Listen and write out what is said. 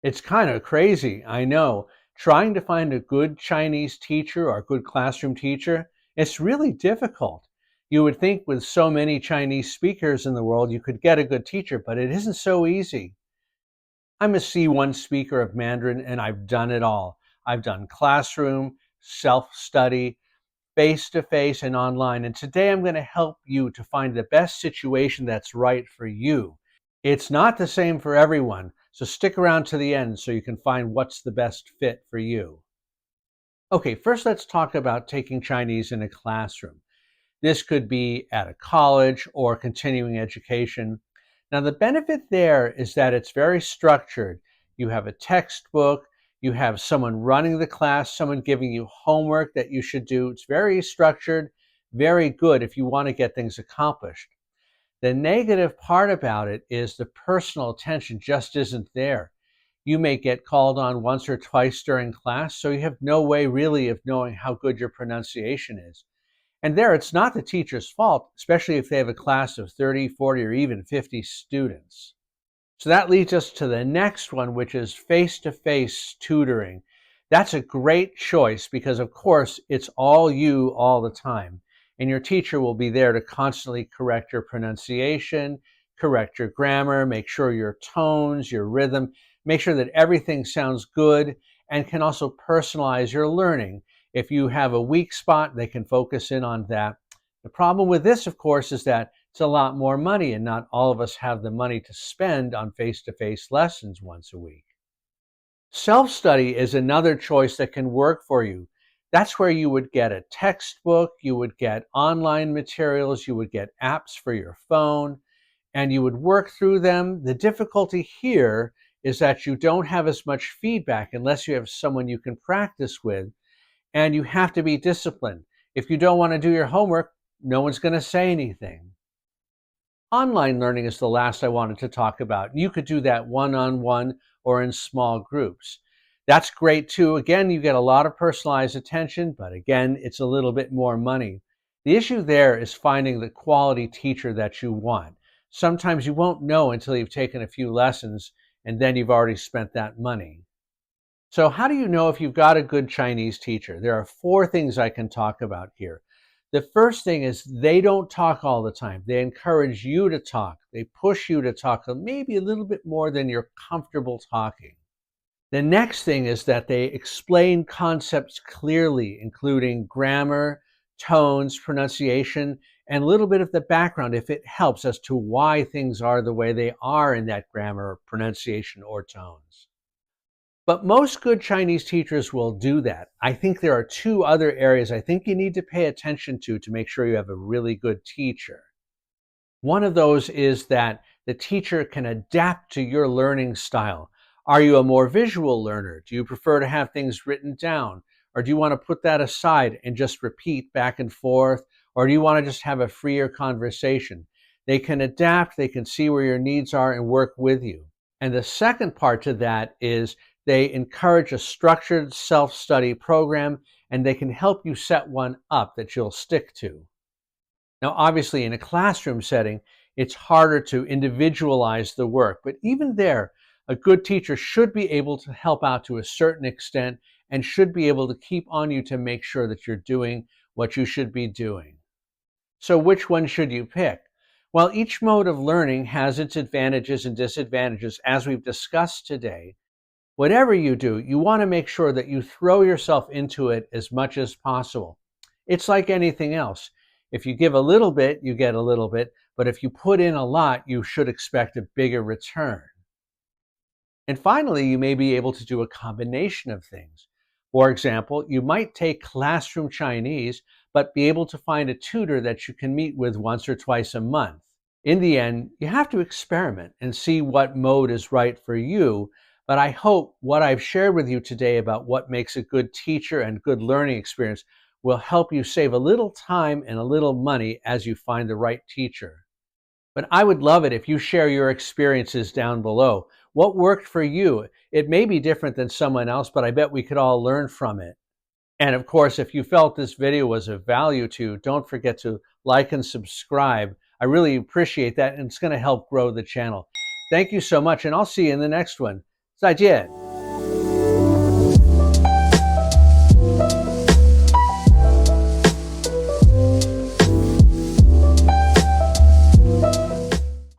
It's kind of crazy, I know. Trying to find a good Chinese teacher or a good classroom teacher, it's really difficult. You would think with so many Chinese speakers in the world, you could get a good teacher, but it isn't so easy. I'm a C1 speaker of Mandarin and I've done it all. I've done classroom, self-study, face-to-face, and online. And today I'm going to help you to find the best situation that's right for you. It's not the same for everyone, so stick around to the end so you can find what's the best fit for you. Okay, first let's talk about taking Chinese in a classroom. This could be at a college or continuing education. Now, the benefit there is that it's very structured. You have a textbook, you have someone running the class, someone giving you homework that you should do. It's very structured, very good if you want to get things accomplished. The negative part about it is the personal attention just isn't there. You may get called on once or twice during class, so you have no way really of knowing how good your pronunciation is. And there, it's not the teacher's fault, especially if they have a class of 30, 40, or even 50 students. So that leads us to the next one, which is face-to-face tutoring. That's a great choice because, of course, it's all you all the time. And your teacher will be there to constantly correct your pronunciation, correct your grammar, make sure your tones, your rhythm, make sure that everything sounds good, and can also personalize your learning. If you have a weak spot, they can focus in on that. The problem with this, of course, is that it's a lot more money, and not all of us have the money to spend on face-to-face lessons once a week. Self-study is another choice that can work for you. That's where you would get a textbook, you would get online materials, you would get apps for your phone, and you would work through them. The difficulty here is that you don't have as much feedback unless you have someone you can practice with, and you have to be disciplined. If you don't want to do your homework, no one's going to say anything. Online learning is the last I wanted to talk about. You could do that one-on-one or in small groups. That's great too. Again, you get a lot of personalized attention, but again, it's a little bit more money. The issue there is finding the quality teacher that you want. Sometimes you won't know until you've taken a few lessons, and then you've already spent that money. So how do you know if you've got a good Chinese teacher? There are 4 things I can talk about here. The first thing is they don't talk all the time. They encourage you to talk. They push you to talk maybe a little bit more than you're comfortable talking. The next thing is that they explain concepts clearly, including grammar, tones, pronunciation, and a little bit of the background if it helps as to why things are the way they are in that grammar, pronunciation, or tones. But most good Chinese teachers will do that. I think there are 2 other areas I think you need to pay attention to make sure you have a really good teacher. One of those is that the teacher can adapt to your learning style. Are you a more visual learner? Do you prefer to have things written down? Or do you want to put that aside and just repeat back and forth? Or do you want to just have a freer conversation? They can adapt, they can see where your needs are and work with you. And the second part to that is they encourage a structured self-study program, and they can help you set one up that you'll stick to. Now, obviously, in a classroom setting, it's harder to individualize the work, but even there, a good teacher should be able to help out to a certain extent and should be able to keep on you to make sure that you're doing what you should be doing. So which one should you pick? Well, each mode of learning has its advantages and disadvantages, as we've discussed today. Whatever you do, you want to make sure that you throw yourself into it as much as possible. It's like anything else. If you give a little bit, you get a little bit, but if you put in a lot, you should expect a bigger return. And finally, you may be able to do a combination of things. For example, you might take classroom Chinese, but be able to find a tutor that you can meet with once or twice a month. In the end, you have to experiment and see what mode is right for you. But I hope what I've shared with you today about what makes a good teacher and good learning experience will help you save a little time and a little money as you find the right teacher. But I would love it if you share your experiences down below. What worked for you? It may be different than someone else, but I bet we could all learn from it. And of course, if you felt this video was of value to you, don't forget to like and subscribe. I really appreciate that, and it's going to help grow the channel. Thank you so much, and I'll see you in the next one. 再见。